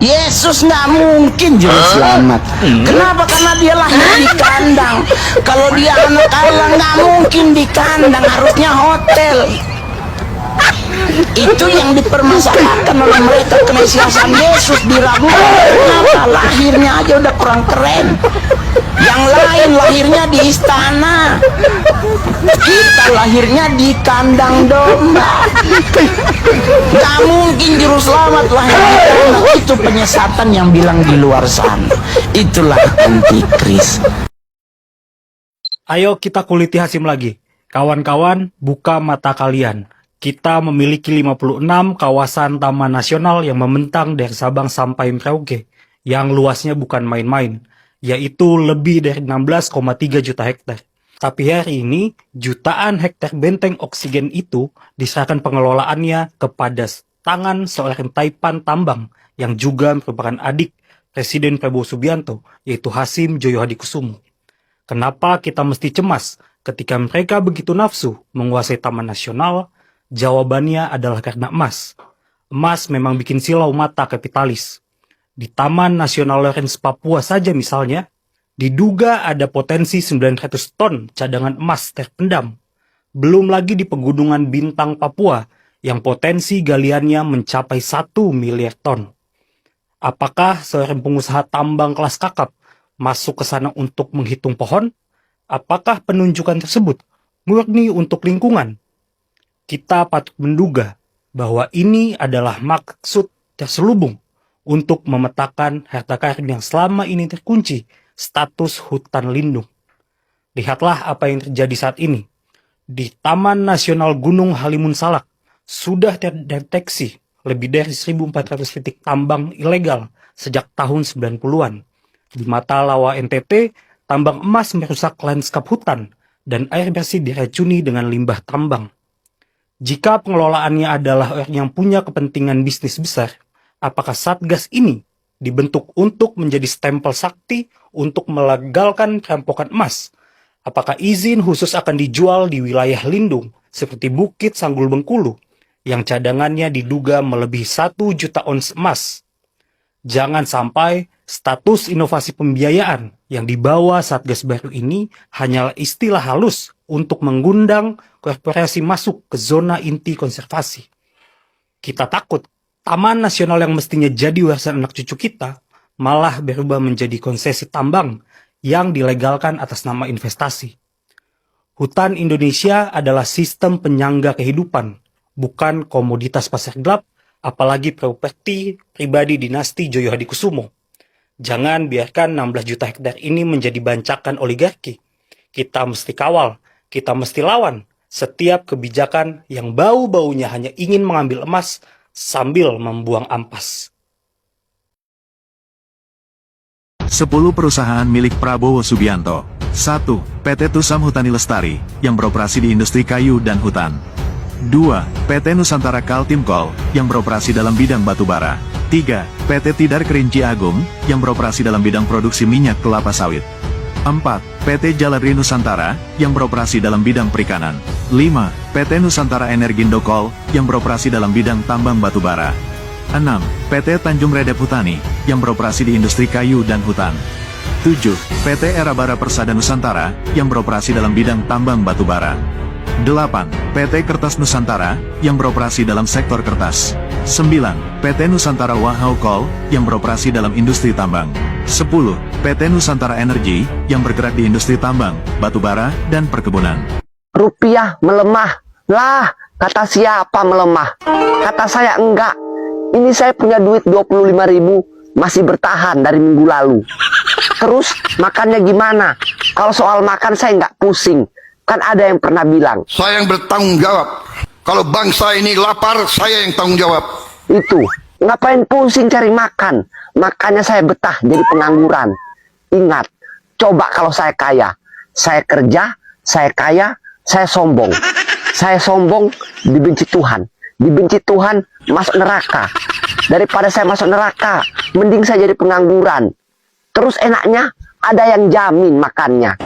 Yesus nggak mungkin juru selamat. Kenapa? Karena dia lahir di kandang. Kalau dia anak Allah nggak mungkin di kandang, harusnya hotel. Itu yang dipermasalahkan oleh mereka, kemesiasan Yesus diragukan. Kenapa? Lahirnya aja udah kurang keren. Yang lain lahirnya di istana, kita lahirnya di kandang domba. Gak mungkin juru selamat lahir di kandang. Itu penyesatan yang bilang di luar sana. Itulah antikris. Ayo kita kuliti Hasyim lagi. Kawan-kawan, buka mata kalian. Kita memiliki 56 kawasan taman nasional yang membentang dari Sabang sampai Merauke, yang luasnya bukan main-main, yaitu lebih dari 16,3 juta hektar. Tapi hari ini, jutaan hektar benteng oksigen itu diserahkan pengelolaannya kepada tangan seorang taipan tambang yang juga merupakan adik Presiden Prabowo Subianto, yaitu Hasyim Joyo Hadikusumo. Kenapa kita mesti cemas ketika mereka begitu nafsu menguasai taman nasional? Jawabannya adalah karena emas. Emas memang bikin silau mata kapitalis. Di Taman Nasional Lawrence Papua saja misalnya, diduga ada potensi 900 ton cadangan emas terpendam. Belum lagi di pegunungan Bintang Papua yang potensi galiannya mencapai 1 miliar ton. Apakah seorang pengusaha tambang kelas kakap masuk ke sana untuk menghitung pohon? Apakah penunjukan tersebut murni untuk lingkungan? Kita patut menduga bahwa ini adalah maksud terselubung untuk memetakan harta karun yang selama ini terkunci status hutan lindung. Lihatlah apa yang terjadi saat ini. Di Taman Nasional Gunung Halimun Salak sudah terdeteksi lebih dari 1.400 titik tambang ilegal sejak tahun 90-an. Di Mata Lawa NTT, tambang emas merusak lanskap hutan dan air bersih diracuni dengan limbah tambang. Jika pengelolaannya adalah orang yang punya kepentingan bisnis besar, apakah Satgas ini dibentuk untuk menjadi stempel sakti untuk melegalkan perampokan emas? Apakah izin khusus akan dijual di wilayah lindung seperti Bukit Sanggul Bengkulu yang cadangannya diduga melebihi 1 juta ons emas? Jangan sampai status inovasi pembiayaan yang dibawa Satgas baru ini hanyalah istilah halus untuk menggundang korporasi masuk ke zona inti konservasi. Kita takut Taman Nasional yang mestinya jadi warisan anak cucu kita malah berubah menjadi konsesi tambang yang dilegalkan atas nama investasi. Hutan Indonesia adalah sistem penyangga kehidupan, bukan komoditas pasar gelap, apalagi properti pribadi dinasti Joyo Hadikusumo. Jangan biarkan 16 juta hektar ini menjadi bancakan oligarki. Kita mesti kawal, kita mesti lawan setiap kebijakan yang bau-baunya hanya ingin mengambil emas sambil membuang ampas. 10 perusahaan milik Prabowo Subianto. 1. PT Tusam Hutani Lestari, yang beroperasi di industri kayu dan hutan. 2. PT Nusantara Kaltim Coal, yang beroperasi dalam bidang batubara. 3. PT Tidar Kerinci Agung, yang beroperasi dalam bidang produksi minyak kelapa sawit. 4. PT Jaladri Nusantara, yang beroperasi dalam bidang perikanan. 5. PT Nusantara Energindo Coal, yang beroperasi dalam bidang tambang batubara. 6. PT Tanjung Redep Hutani, yang beroperasi di industri kayu dan hutan. 7. PT Erabara Persada Nusantara, yang beroperasi dalam bidang tambang batubara. 8. PT Kertas Nusantara, yang beroperasi dalam sektor kertas. 9. PT Nusantara Wahau Coal, yang beroperasi dalam industri tambang. 10. PT Nusantara Energi, yang bergerak di industri tambang, batubara, dan perkebunan. Rupiah melemah. Lah, kata siapa melemah? Kata saya enggak. Ini saya punya duit 25.000, masih bertahan dari minggu lalu. Terus makannya gimana? Kalau soal makan saya nggak pusing. Kan ada yang pernah bilang, saya yang bertanggung jawab. Kalau bangsa ini lapar, saya yang tanggung jawab. itu, ngapain pusing cari makan? Makanya saya betah jadi pengangguran. Ingat, coba kalau saya kaya. Saya kerja, saya kaya, saya sombong. Saya sombong, dibenci Tuhan. Dibenci Tuhan, masuk neraka. Daripada saya masuk neraka, mending saya jadi pengangguran. Terus enaknya, ada yang jamin makannya.